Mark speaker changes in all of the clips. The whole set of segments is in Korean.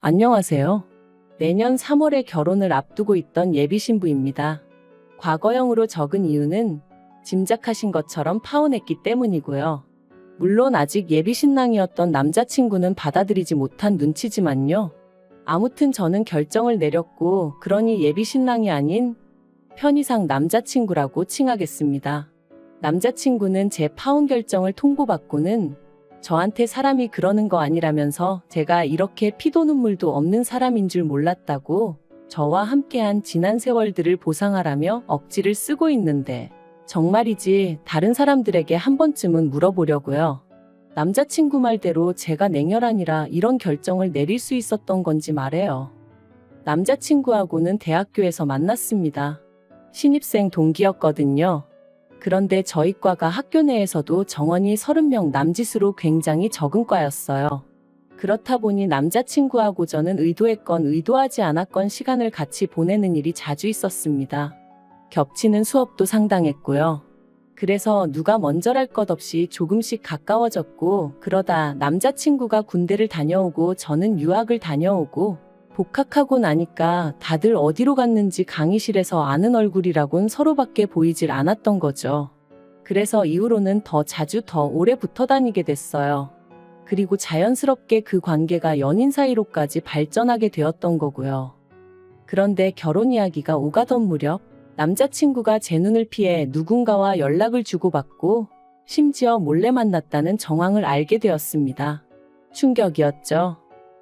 Speaker 1: 안녕하세요. 내년 3월에 결혼을 앞두고 있던 예비 신부입니다. 과거형으로 적은 이유는 짐작하신 것처럼 파혼했기 때문이고요. 물론 아직 예비 신랑이었던 남자친구는 받아들이지 못한 눈치지만요. 아무튼 저는 결정을 내렸고, 그러니 예비 신랑이 아닌 편의상 남자친구라고 칭하겠습니다. 남자친구는 제 파혼 결정을 통보받고는 저한테 사람이 그러는 거 아니라면서 제가 이렇게 피도 눈물도 없는 사람인 줄 몰랐다고 저와 함께한 지난 세월들을 보상하라며 억지를 쓰고 있는데, 정말이지 다른 사람들에게 한 번쯤은 물어보려고요. 남자친구 말대로 제가 냉혈한이라 이런 결정을 내릴 수 있었던 건지 말해요. 남자친구하고는 대학교에서 만났습니다. 신입생 동기였거든요. 그런데 저희 과가 학교 내에서도 정원이 30명 남짓으로 굉장히 적은 과였어요. 그렇다 보니 남자친구하고 저는 의도했건 의도하지 않았건 시간을 같이 보내는 일이 자주 있었습니다. 겹치는 수업도 상당했고요. 그래서 누가 먼저랄 것 없이 조금씩 가까워졌고, 그러다 남자친구가 군대를 다녀오고 저는 유학을 다녀오고, 복학하고 나니까 다들 어디로 갔는지 강의실에서 아는 얼굴이라곤 서로밖에 보이질 않았던 거죠. 그래서 이후로는 더 자주 더 오래 붙어 다니게 됐어요. 그리고 자연스럽게 그 관계가 연인 사이로까지 발전하게 되었던 거고요. 그런데 결혼 이야기가 오가던 무렵, 남자친구가 제 눈을 피해 누군가와 연락을 주고받고 심지어 몰래 만났다는 정황을 알게 되었습니다. 충격이었죠.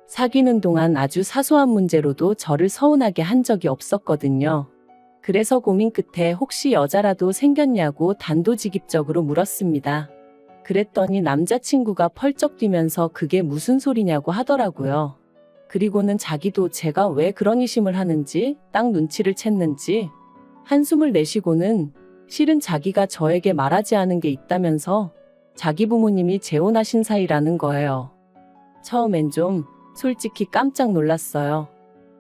Speaker 1: 사귀는 동안 아주 사소한 문제로도 저를 서운하게 한 적이 없었거든요. 그래서 고민 끝에 혹시 여자라도 생겼냐고 단도직입적으로 물었습니다. 그랬더니 남자친구가 펄쩍 뛰면서 그게 무슨 소리냐고 하더라고요. 그리고는 자기도 제가 왜 그런 의심을 하는지, 딱 눈치를 챘는지 한숨을 내쉬고는 실은 자기가 저에게 말하지 않은 게 있다면서 자기 부모님이 재혼하신 사이라는 거예요. 처음엔 좀 솔직히 깜짝 놀랐어요.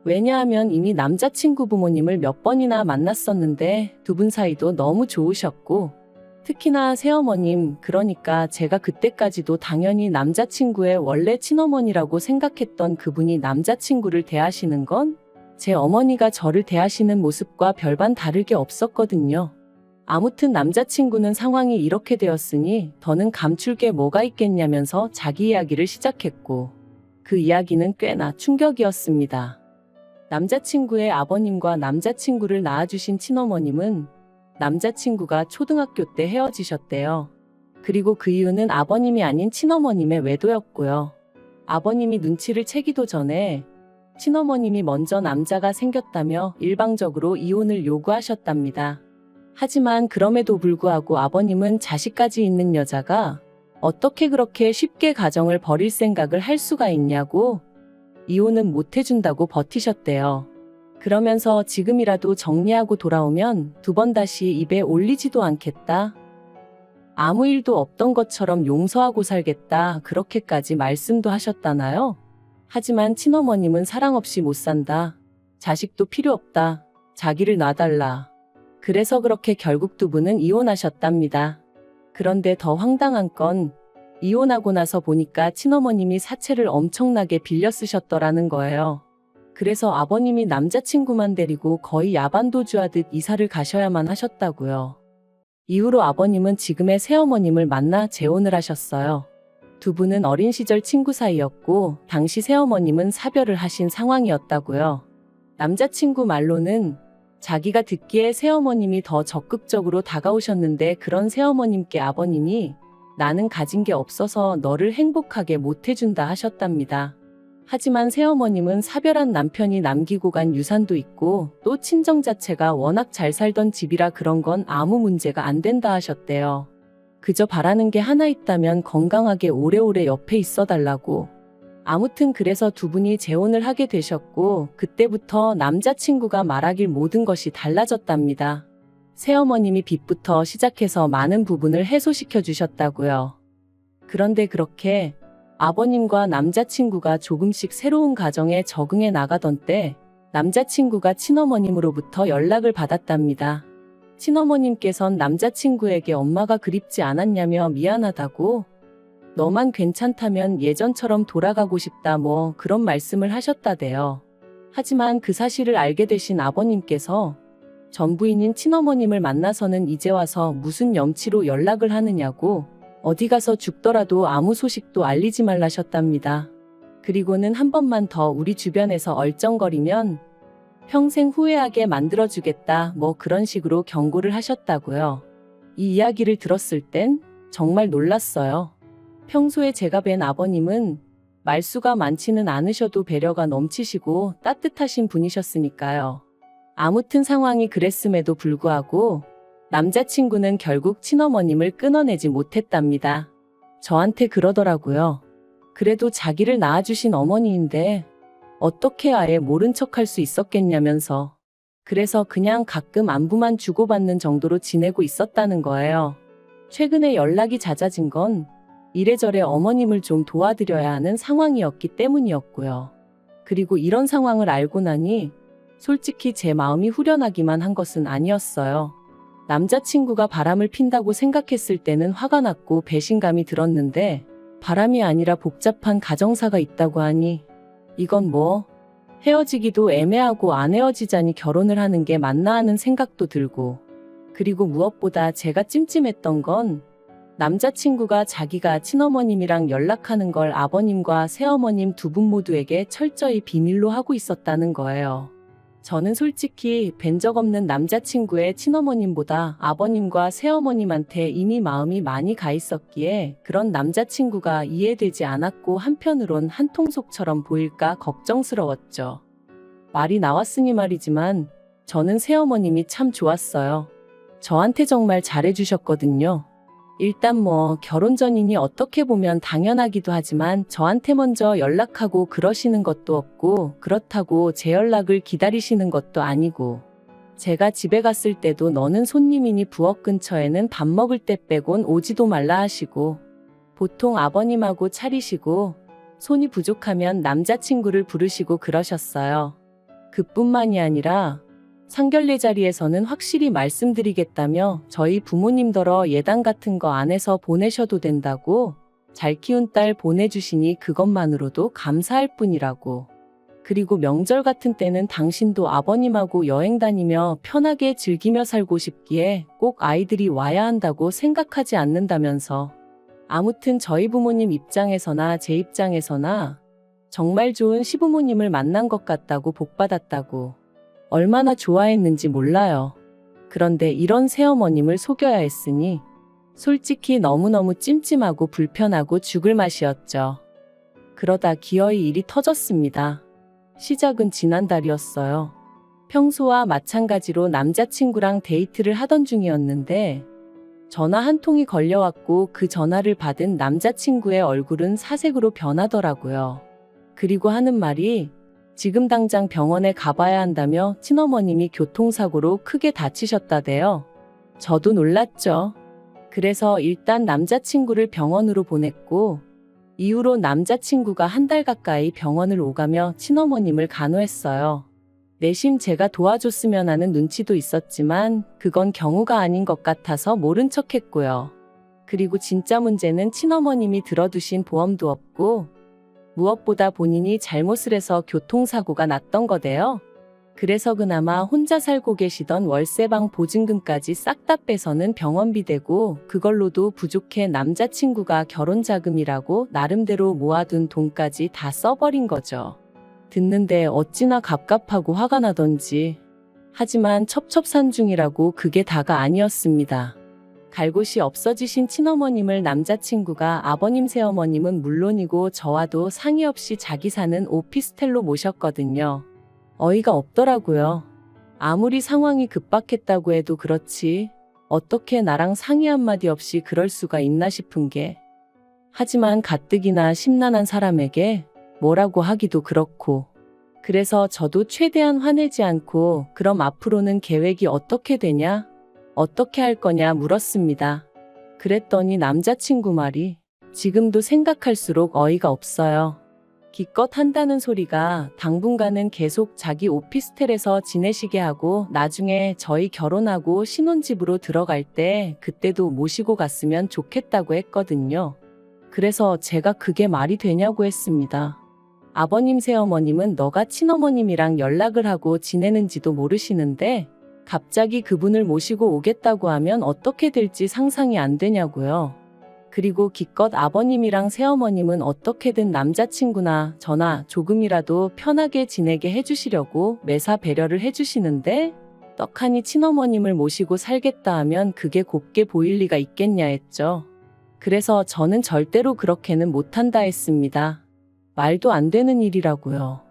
Speaker 1: 왜냐하면 이미 남자친구 부모님을 몇 번이나 만났었는데 두 분 사이도 너무 좋으셨고, 특히나 새어머님, 그러니까 제가 그때까지도 당연히 남자친구의 원래 친어머니라고 생각했던 그분이 남자친구를 대하시는 건 제 어머니가 저를 대하시는 모습과 별반 다르게 없었거든요. 아무튼 남자친구는 상황이 이렇게 되었으니 더는 감출 게 뭐가 있겠냐면서 자기 이야기를 시작했고, 그 이야기는 꽤나 충격이었습니다. 남자친구의 아버님과 남자친구를 낳아주신 친어머님은 남자친구가 초등학교 때 헤어지셨대요. 그리고 그 이유는 아버님이 아닌 친어머님의 외도였고요. 아버님이 눈치를 채기도 전에 친어머님이 먼저 남자가 생겼다며 일방적으로 이혼을 요구하셨답니다. 하지만 그럼에도 불구하고 아버님은 자식까지 있는 여자가 어떻게 그렇게 쉽게 가정을 버릴 생각을 할 수가 있냐고 이혼은 못 해준다고 버티셨대요. 그러면서 지금이라도 정리하고 돌아오면 두 번 다시 입에 올리지도 않겠다. 아무 일도 없던 것처럼 용서하고 살겠다. 그렇게까지 말씀도 하셨다나요? 하지만 친어머님은 사랑 없이 못 산다. 자식도 필요 없다. 자기를 놔달라. 그래서 그렇게 결국 두 분은 이혼하셨답니다. 그런데 더 황당한 건 이혼하고 나서 보니까 친어머님이 사채를 엄청나게 빌려 쓰셨더라는 거예요. 그래서 아버님이 남자친구만 데리고 거의 야반도주하듯 이사를 가셔야만 하셨다고요. 이후로 아버님은 지금의 새어머님을 만나 재혼을 하셨어요. 두 분은 어린 시절 친구 사이였고 당시 새어머님은 사별을 하신 상황이었다고요. 남자친구 말로는 자기가 듣기에 새어머님이 더 적극적으로 다가오셨는데 그런 새어머님께 아버님이 나는 가진 게 없어서 너를 행복하게 못 해준다 하셨답니다. 하지만 새어머님은 사별한 남편이 남기고 간 유산도 있고 또 친정 자체가 워낙 잘 살던 집이라 그런 건 아무 문제가 안 된다 하셨대요. 그저 바라는 게 하나 있다면 건강하게 오래오래 옆에 있어 달라고. 아무튼 그래서 두 분이 재혼을 하게 되셨고 그때부터 남자친구가 말하길 모든 것이 달라졌답니다. 새어머님이 빚부터 시작해서 많은 부분을 해소시켜 주셨다고요. 그런데 그렇게 아버님과 남자친구가 조금씩 새로운 가정에 적응해 나가던 때 남자친구가 친어머님으로부터 연락을 받았답니다. 친어머님께선 남자친구에게 엄마가 그립지 않았냐며 미안하다고 너만 괜찮다면 예전처럼 돌아가고 싶다 뭐 그런 말씀을 하셨다대요. 하지만 그 사실을 알게 되신 아버님께서 전 부인인 친어머님을 만나서는 이제 와서 무슨 염치로 연락을 하느냐고 어디 가서 죽더라도 아무 소식도 알리지 말라셨답니다. 그리고는 한 번만 더 우리 주변에서 얼쩡거리면 평생 후회하게 만들어주겠다 뭐 그런 식으로 경고를 하셨다고요. 이 이야기를 들었을 땐 정말 놀랐어요. 평소에 제가 뵌 아버님은 말수가 많지는 않으셔도 배려가 넘치시고 따뜻하신 분이셨으니까요. 아무튼 상황이 그랬음에도 불구하고 남자친구는 결국 친어머님을 끊어내지 못했답니다. 저한테 그러더라고요. 그래도 자기를 낳아주신 어머니인데 어떻게 아예 모른 척할 수 있었겠냐면서. 그래서 그냥 가끔 안부만 주고받는 정도로 지내고 있었다는 거예요. 최근에 연락이 잦아진 건 이래저래 어머님을 좀 도와드려야 하는 상황이었기 때문이었고요. 그리고 이런 상황을 알고 나니 솔직히 제 마음이 후련하기만 한 것은 아니었어요. 남자친구가 바람을 핀다고 생각했을 때는 화가 났고 배신감이 들었는데 바람이 아니라 복잡한 가정사가 있다고 하니 이건 뭐 헤어지기도 애매하고 안 헤어지자니 결혼을 하는 게 맞나 하는 생각도 들고, 그리고 무엇보다 제가 찜찜했던 건 남자친구가 자기가 친어머님이랑 연락하는 걸 아버님과 새어머님 두 분 모두에게 철저히 비밀로 하고 있었다는 거예요. 저는 솔직히 뵌 적 없는 남자친구의 친어머님보다 아버님과 새어머님한테 이미 마음이 많이 가 있었기에 그런 남자친구가 이해되지 않았고 한편으론 한통속처럼 보일까 걱정스러웠죠. 말이 나왔으니 말이지만 저는 새어머님이 참 좋았어요. 저한테 정말 잘해주셨거든요. 일단 뭐 결혼 전이니 어떻게 보면 당연하기도 하지만 저한테 먼저 연락하고 그러시는 것도 없고 그렇다고 제 연락을 기다리시는 것도 아니고, 제가 집에 갔을 때도 너는 손님이니 부엌 근처에는 밥 먹을 때 빼곤 오지도 말라 하시고, 보통 아버님하고 차리시고 손이 부족하면 남자친구를 부르시고 그러셨어요. 그뿐만이 아니라 상견례 자리에서는 확실히 말씀드리겠다며 저희 부모님더러 예단 같은 거 안 해서 보내셔도 된다고, 잘 키운 딸 보내주시니 그것만으로도 감사할 뿐이라고. 그리고 명절 같은 때는 당신도 아버님하고 여행 다니며 편하게 즐기며 살고 싶기에 꼭 아이들이 와야 한다고 생각하지 않는다면서. 아무튼 저희 부모님 입장에서나 제 입장에서나 정말 좋은 시부모님을 만난 것 같다고 복받았다고. 얼마나 좋아했는지 몰라요. 그런데 이런 새어머님을 속여야 했으니 솔직히 너무너무 찜찜하고 불편하고 죽을 맛이었죠. 그러다 기어이 일이 터졌습니다. 시작은 지난달이었어요. 평소와 마찬가지로 남자친구랑 데이트를 하던 중이었는데 전화 한 통이 걸려왔고 그 전화를 받은 남자친구의 얼굴은 사색으로 변하더라고요. 그리고 하는 말이 지금 당장 병원에 가봐야 한다며 친어머님이 교통사고로 크게 다치셨다대요. 저도 놀랐죠. 그래서 일단 남자친구를 병원으로 보냈고, 이후로 남자친구가 한 달 가까이 병원을 오가며 친어머님을 간호했어요. 내심 제가 도와줬으면 하는 눈치도 있었지만 그건 경우가 아닌 것 같아서 모른 척했고요. 그리고 진짜 문제는 친어머님이 들어두신 보험도 없고 무엇보다 본인이 잘못을 해서 교통사고가 났던 거대요. 그래서 그나마 혼자 살고 계시던 월세방 보증금까지 싹 다 빼서는 병원비 되고, 그걸로도 부족해 남자친구가 결혼자금이라고 나름대로 모아둔 돈까지 다 써버린 거죠. 듣는데 어찌나 갑갑하고 화가 나던지. 하지만 첩첩산중이라고 그게 다가 아니었습니다. 갈 곳이 없어지신 친어머님을 남자친구가 아버님 새어머님은 물론이고 저와도 상의 없이 자기 사는 오피스텔로 모셨거든요. 어이가 없더라고요. 아무리 상황이 급박했다고 해도 그렇지 어떻게 나랑 상의 한마디 없이 그럴 수가 있나 싶은 게. 하지만 가뜩이나 심란한 사람에게 뭐라고 하기도 그렇고. 그래서 저도 최대한 화내지 않고 그럼 앞으로는 계획이 어떻게 되냐? 어떻게 할 거냐 물었습니다. 그랬더니 남자친구 말이 지금도 생각할수록 어이가 없어요. 기껏 한다는 소리가 당분간은 계속 자기 오피스텔에서 지내시게 하고 나중에 저희 결혼하고 신혼집으로 들어갈 때 그때도 모시고 갔으면 좋겠다고 했거든요. 그래서 제가 그게 말이 되냐고 했습니다. 아버님 새어머님은 너가 친어머님이랑 연락을 하고 지내는지도 모르시는데 갑자기 그분을 모시고 오겠다고 하면 어떻게 될지 상상이 안 되냐고요. 그리고 기껏 아버님이랑 새어머님은 어떻게든 남자친구나 저나 조금이라도 편하게 지내게 해주시려고 매사 배려를 해주시는데 떡하니 친어머님을 모시고 살겠다 하면 그게 곱게 보일 리가 있겠냐 했죠. 그래서 저는 절대로 그렇게는 못한다 했습니다. 말도 안 되는 일이라고요.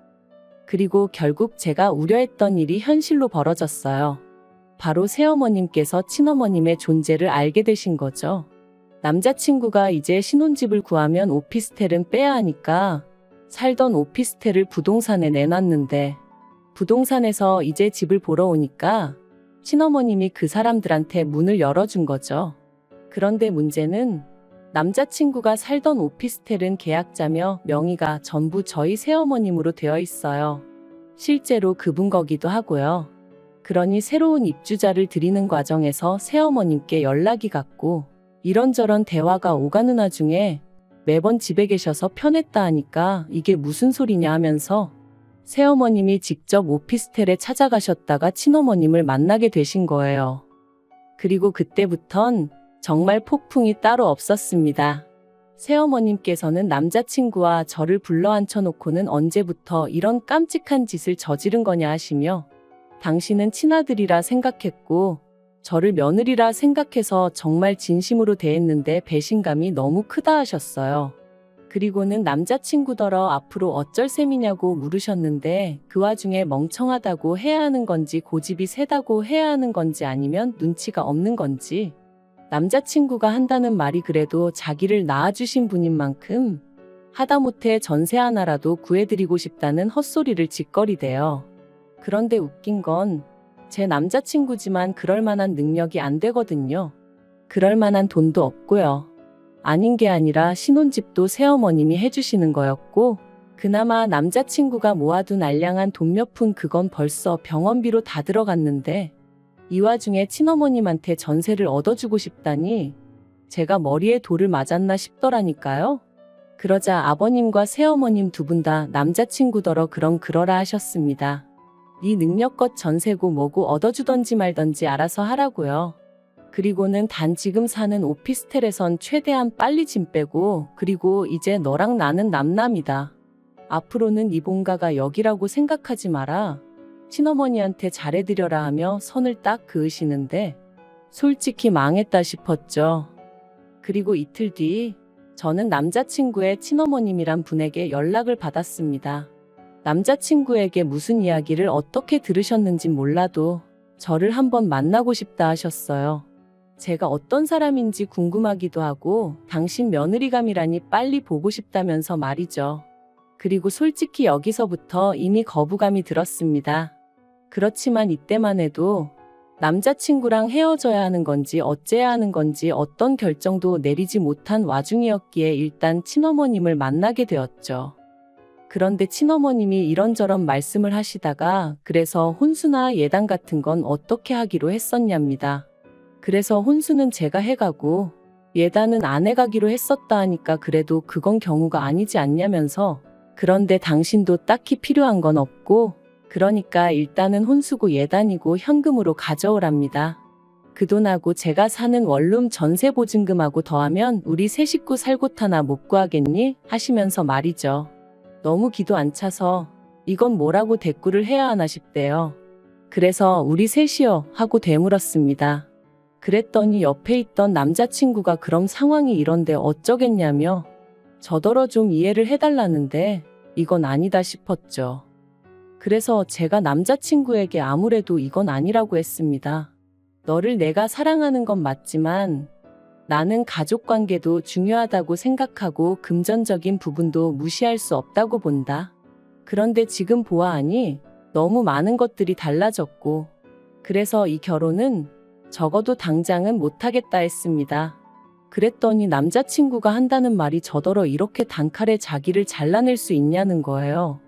Speaker 1: 그리고 결국 제가 우려했던 일이 현실로 벌어졌어요. 바로 새어머님께서 친어머님의 존재를 알게 되신 거죠. 남자친구가 이제 신혼집을 구하면 오피스텔은 빼야 하니까 살던 오피스텔을 부동산에 내놨는데 부동산에서 이제 집을 보러 오니까 친어머님이 그 사람들한테 문을 열어준 거죠. 그런데 문제는 남자친구가 살던 오피스텔은 계약자며 명의가 전부 저희 새어머님으로 되어 있어요. 실제로 그분 거기도 하고요. 그러니 새로운 입주자를 들이는 과정에서 새어머님께 연락이 갔고 이런저런 대화가 오가는 와중에 매번 집에 계셔서 편했다 하니까 이게 무슨 소리냐 하면서 새어머님이 직접 오피스텔에 찾아가셨다가 친어머님을 만나게 되신 거예요. 그리고 그때부턴 정말 폭풍이 따로 없었습니다. 새어머님께서는 남자친구와 저를 불러 앉혀놓고는 언제부터 이런 깜찍한 짓을 저지른 거냐 하시며 당신은 친아들이라 생각했고 저를 며느리라 생각해서 정말 진심으로 대했는데 배신감이 너무 크다 하셨어요. 그리고는 남자친구더러 앞으로 어쩔 셈이냐고 물으셨는데 그 와중에 멍청하다고 해야 하는 건지 고집이 세다고 해야 하는 건지 아니면 눈치가 없는 건지 남자친구가 한다는 말이 그래도 자기를 낳아주신 분인 만큼 하다못해 전세 하나라도 구해드리고 싶다는 헛소리를 짓거리대요. 그런데 웃긴 건 제 남자친구지만 그럴 만한 능력이 안 되거든요. 그럴 만한 돈도 없고요. 아닌 게 아니라 신혼집도 새어머님이 해주시는 거였고 그나마 남자친구가 모아둔 알량한 돈 몇 푼 그건 벌써 병원비로 다 들어갔는데 이 와중에 친어머님한테 전세를 얻어주고 싶다니 제가 머리에 돌을 맞았나 싶더라니까요. 그러자 아버님과 새어머님 두 분 다 남자친구더러 그러라 하셨습니다. 네 능력껏 전세고 뭐고 얻어주던지 말던지 알아서 하라고요. 그리고는 단 지금 사는 오피스텔에선 최대한 빨리 짐 빼고 그리고 이제 너랑 나는 남남이다. 앞으로는 네 본가가 여기라고 생각하지 마라. 친어머니한테 잘해드려라 하며 선을 딱 그으시는데 솔직히 망했다 싶었죠. 그리고 이틀 뒤 저는 남자친구의 친어머님이란 분에게 연락을 받았습니다. 남자친구에게 무슨 이야기를 어떻게 들으셨는진 몰라도 저를 한번 만나고 싶다 하셨어요. 제가 어떤 사람인지 궁금하기도 하고 당신 며느리감이라니 빨리 보고 싶다면서 말이죠. 그리고 솔직히 여기서부터 이미 거부감이 들었습니다. 그렇지만 이때만 해도 남자친구랑 헤어져야 하는 건지 어째야 하는 건지 어떤 결정도 내리지 못한 와중이었기에 일단 친어머님을 만나게 되었죠. 그런데 친어머님이 이런저런 말씀을 하시다가 그래서 혼수나 예단 같은 건 어떻게 하기로 했었냐입니다. 그래서 혼수는 제가 해가고 예단은 안 해가기로 했었다 하니까 그래도 그건 경우가 아니지 않냐면서 그런데 당신도 딱히 필요한 건 없고 그러니까 일단은 혼수고 예단이고 현금으로 가져오랍니다. 그 돈하고 제가 사는 원룸 전세보증금하고 더하면 우리 세 식구 살 곳 하나 못 구하겠니? 하시면서 말이죠. 너무 기도 안 차서 이건 뭐라고 대꾸를 해야 하나 싶대요. 그래서 우리 셋이요 하고 되물었습니다. 그랬더니 옆에 있던 남자친구가 그럼 상황이 이런데 어쩌겠냐며 저더러 좀 이해를 해달라는데 이건 아니다 싶었죠. 그래서 제가 남자친구에게 아무래도 이건 아니라고 했습니다. 너를 내가 사랑하는 건 맞지만 나는 가족관계도 중요하다고 생각하고 금전적인 부분도 무시할 수 없다고 본다. 그런데 지금 보아하니 너무 많은 것들이 달라졌고 그래서 이 결혼은 적어도 당장은 못하겠다 했습니다. 그랬더니 남자친구가 한다는 말이 저더러 이렇게 단칼에 자기를 잘라낼 수 있냐는 거예요.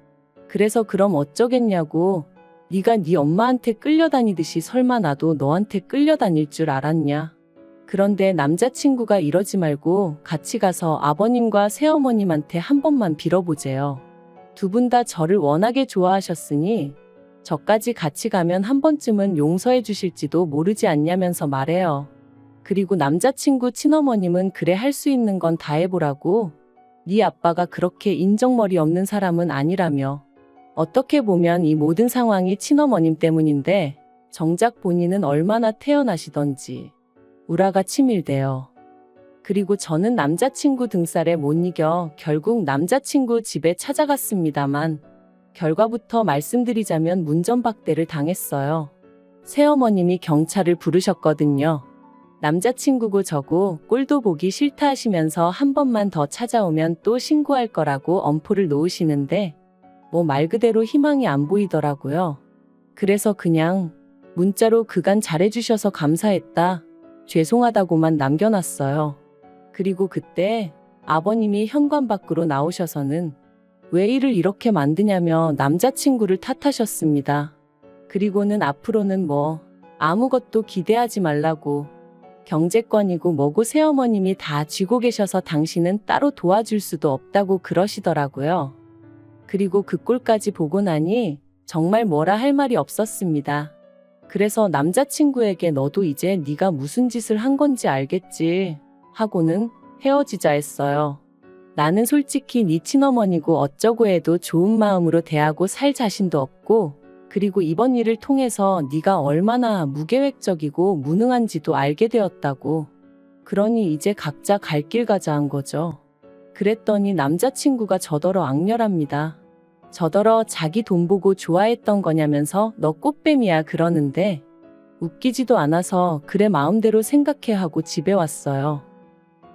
Speaker 1: 그래서 그럼 어쩌겠냐고 네가 네 엄마한테 끌려다니듯이 설마 나도 너한테 끌려다닐 줄 알았냐. 그런데 남자친구가 이러지 말고 같이 가서 아버님과 새어머님한테 한 번만 빌어보재요. 두 분 다 저를 워낙에 좋아하셨으니 저까지 같이 가면 한 번쯤은 용서해 주실지도 모르지 않냐면서 말해요. 그리고 남자친구 친어머님은 그래 할 수 있는 건 다 해보라고. 네 아빠가 그렇게 인정머리 없는 사람은 아니라며. 어떻게 보면 이 모든 상황이 친어머님 때문인데 정작 본인은 얼마나 태연하시던지 우라가 치밀대요. 그리고 저는 남자친구 등살에 못 이겨 결국 남자친구 집에 찾아갔습니다만 결과부터 말씀드리자면 문전박대를 당했어요. 새어머님이 경찰을 부르셨거든요. 남자친구고 저고 꼴도 보기 싫다 하시면서 한 번만 더 찾아오면 또 신고할 거라고 엄포를 놓으시는데 뭐 말 그대로 희망이 안 보이더라고요. 그래서 그냥 문자로 그간 잘해주셔서 감사했다. 죄송하다고만 남겨놨어요. 그리고 그때 아버님이 현관 밖으로 나오셔서는 왜 일을 이렇게 만드냐며 남자친구를 탓하셨습니다. 그리고는 앞으로는 뭐 아무것도 기대하지 말라고. 경제권이고 뭐고 새어머님이 다 쥐고 계셔서 당신은 따로 도와줄 수도 없다고 그러시더라고요. 그리고 그 꼴까지 보고 나니 정말 뭐라 할 말이 없었습니다. 그래서 남자친구에게 너도 이제 네가 무슨 짓을 한 건지 알겠지 하고는 헤어지자 했어요. 나는 솔직히 네 친어머니고 어쩌고 해도 좋은 마음으로 대하고 살 자신도 없고 그리고 이번 일을 통해서 네가 얼마나 무계획적이고 무능한지도 알게 되었다고. 그러니 이제 각자 갈 길 가자 한 거죠. 그랬더니 남자친구가 저더러 악렬합니다. 저더러 자기 돈 보고 좋아했던 거냐면서 너 꽃뱀이야 그러는데 웃기지도 않아서 그래 마음대로 생각해 하고 집에 왔어요.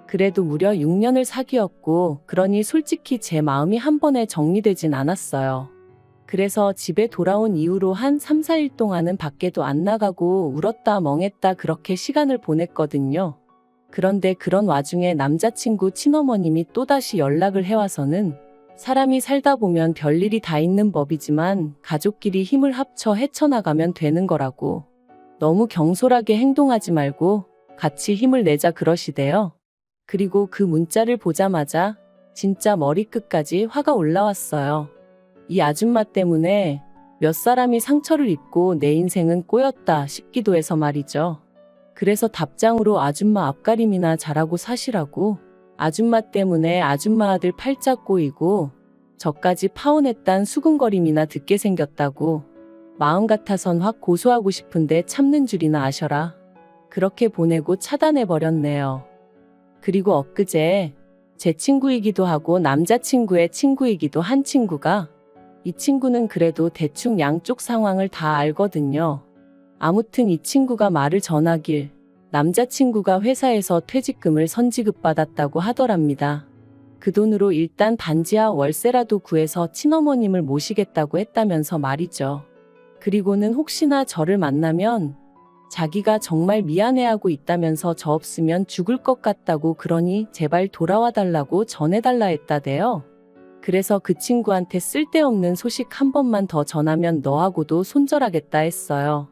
Speaker 1: 그래도 무려 6년을 사귀었고 그러니 솔직히 제 마음이 한 번에 정리되진 않았어요. 그래서 집에 돌아온 이후로 한 3, 4일 동안은 밖에도 안 나가고 울었다 멍했다 그렇게 시간을 보냈거든요. 그런데 그런 와중에 남자친구 친어머님이 또다시 연락을 해와서는 사람이 살다 보면 별일이 다 있는 법이지만 가족끼리 힘을 합쳐 헤쳐나가면 되는 거라고. 너무 경솔하게 행동하지 말고 같이 힘을 내자 그러시대요. 그리고 그 문자를 보자마자 진짜 머리끝까지 화가 올라왔어요. 이 아줌마 때문에 몇 사람이 상처를 입고 내 인생은 꼬였다 싶기도 해서 말이죠. 그래서 답장으로 아줌마 앞가림이나 잘하고 사시라고. 아줌마 때문에 아줌마 아들 팔자 꼬이고 저까지 파혼했단 수근거림이나 듣게 생겼다고. 마음 같아선 확 고소하고 싶은데 참는 줄이나 아셔라. 그렇게 보내고 차단해버렸네요. 그리고 엊그제 제 친구이기도 하고 남자친구의 친구이기도 한 친구가 이 친구는 그래도 대충 양쪽 상황을 다 알거든요. 아무튼 이 친구가 말을 전하길 남자친구가 회사에서 퇴직금을 선지급받았다고 하더랍니다. 그 돈으로 일단 반지하 월세라도 구해서 친어머님을 모시겠다고 했다면서 말이죠. 그리고는 혹시나 저를 만나면 자기가 정말 미안해하고 있다면서 저 없으면 죽을 것 같다고 그러니 제발 돌아와 달라고 전해달라 했다대요. 그래서 그 친구한테 쓸데없는 소식 한 번만 더 전하면 너하고도 손절하겠다 했어요.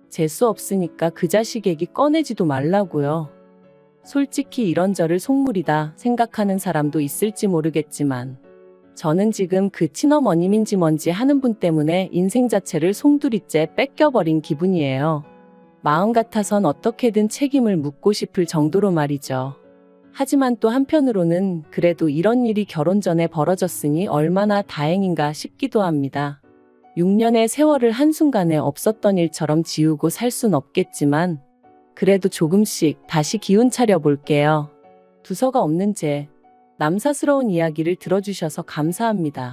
Speaker 1: 재수 없으니까 그 자식 얘기 꺼내지도 말라고요. 솔직히 이런 저를 속물이다 생각하는 사람도 있을지 모르겠지만 저는 지금 그 친어머님인지 뭔지 하는 분 때문에 인생 자체를 송두리째 뺏겨버린 기분이에요. 마음 같아선 어떻게든 책임을 묻고 싶을 정도로 말이죠. 하지만 또 한편으로는 그래도 이런 일이 결혼 전에 벌어졌으니 얼마나 다행인가 싶기도 합니다. 6년의 세월을 한순간에 없었던 일처럼 지우고 살 순 없겠지만 그래도 조금씩 다시 기운 차려 볼게요. 두서가 없는 제 남사스러운 이야기를 들어주셔서 감사합니다.